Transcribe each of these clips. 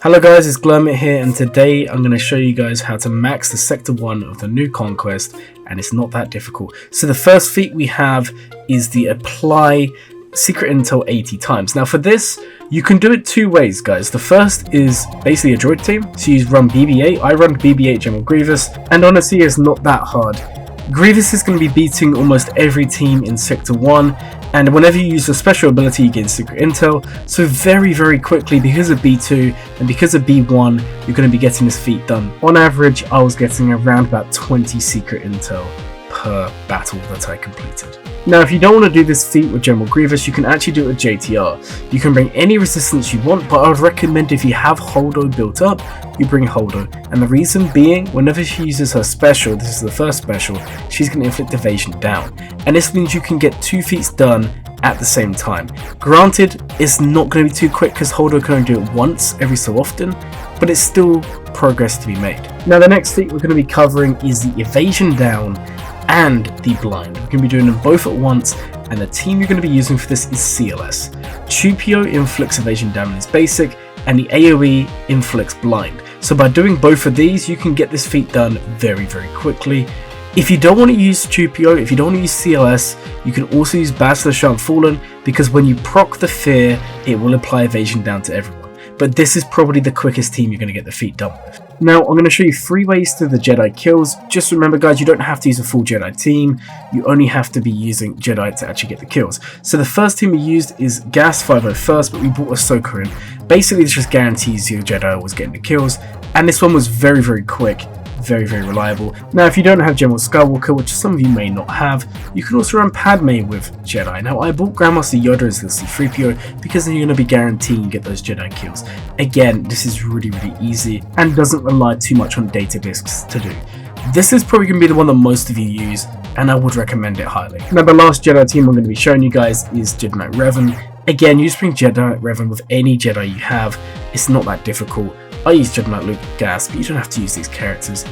Hello guys, it's Glurmit here, and today I'm going to show you guys how to max the Sector 1 of the new Conquest, and it's not that difficult. So the first feat we have is the apply secret intel 80 times. Now for this, you can do it two ways guys. The first is basically a droid team, so you run BB-8, I run BB-8 General Grievous, and honestly it's not that hard. Grievous is going to be beating almost every team in Sector 1, and whenever you use a special ability you gain secret intel, so very quickly because of B2 and because of B1 you're going to be getting this feat done. On average I was getting around about 20 secret intel per battle that I completed. Now if you don't want to do this feat with General Grievous, you can actually do it with JTR. You can bring any resistance you want, but I would recommend if you have Hoda built up, you bring Hoda. And the reason being, whenever she uses her special, this is the first special, she's going to inflict evasion down. And this means you can get two feats done at the same time. Granted, it's not going to be too quick because Hoda can only do it once every so often, but it's still progress to be made. Now the next feat we're going to be covering is the evasion down and the blind. We're going to be doing them both at once, and the team you're going to be using for this is CLS. Chupio inflicts evasion down in his basic, and the AoE inflicts blind. So by doing both of these, you can get this feat done very quickly. If you don't want to use Chupio, if you don't want to use CLS, you can also use Battle of the Fallen, because when you proc the fear, it will apply evasion down to everyone. But this is probably the quickest team you're going to get the feat done with. Now I'm going to show you 3 ways to the Jedi kills. Just remember guys, you don't have to use a full Jedi team, you only have to be using Jedi to actually get the kills. So the first team we used is Gas 501st, but we brought Ahsoka in. Basically this just guarantees you Jedi was getting the kills, and this one was very quick. Very reliable. Now if you don't have General Skywalker, which some of you may not have, you can also run Padme with Jedi. Now I bought Grandmaster Yoda as the C-3PO because then you're going to be guaranteeing you get those Jedi kills. Again, this is really easy and doesn't rely too much on data disks to do. This is probably going to be the one that most of you use, and I would recommend it highly. Now the last Jedi team I'm going to be showing you guys is Jedi Knight Revan. Again, you just bring Jedi Knight Revan with any Jedi you have. It's not that difficult. I use Jedi Knight Luke Gas, but you don't have to use these characters.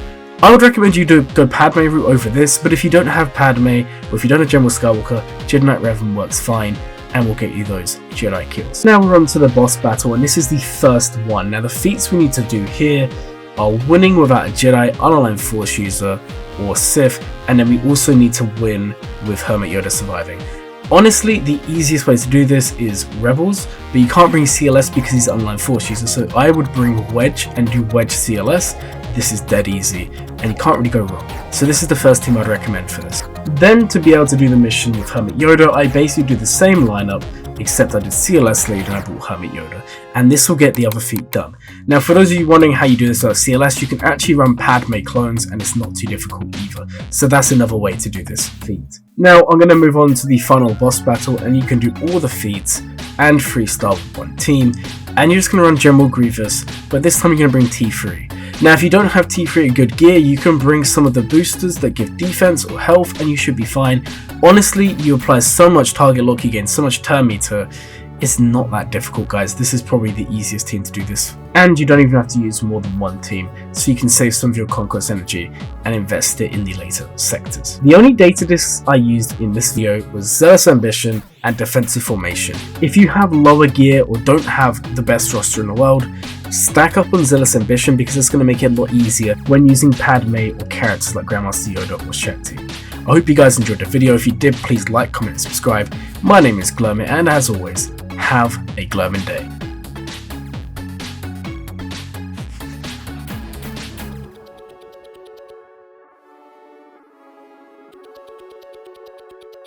I would recommend you go Padme route over this, but if you don't have Padme, or if you don't have General Skywalker, Jedi Knight Revan works fine, and will get you those Jedi kills. Now we're on to the boss battle, and this is the first one. Now the feats we need to do here are winning without a Jedi, unaligned Force user, or Sith, and then we also need to win with Hermit Yoda surviving. Honestly, the easiest way to do this is Rebels, but you can't bring CLS because he's an unaligned Force user, so I would bring Wedge and do Wedge CLS. This is dead easy, and you can't really go wrong. So this is the first team I'd recommend for this. Then to be able to do the mission with Hermit Yoda, I basically do the same lineup, except I did CLS lead and I brought Hermit Yoda, and this will get the other feat done. Now for those of you wondering how you do this without CLS, you can actually run Padme clones, and it's not too difficult either. So that's another way to do this feat. Now I'm going to move on to the final boss battle, and you can do all the feats and freestyle with one team, and you're just going to run General Grievous, but this time you're going to bring T3. Now if you don't have T3 in good gear, you can bring some of the boosters that give defense or health, and you should be fine. Honestly, you apply so much target lock, you gain so much turn meter. It's not that difficult guys. This is probably the easiest team to do this, and you don't even have to use more than one team, so you can save some of your Conquest energy and invest it in the later sectors. The only data disks I used in this video was Zealous Ambition and Defensive Formation. If you have lower gear or don't have the best roster in the world, stack up on Zealous Ambition because it's going to make it a lot easier when using Padme or characters like Grandmaster Yoda or Shakti. I hope you guys enjoyed the video. If you did, please like, comment and subscribe. My name is Glurmit, and as always, have a glurmin day.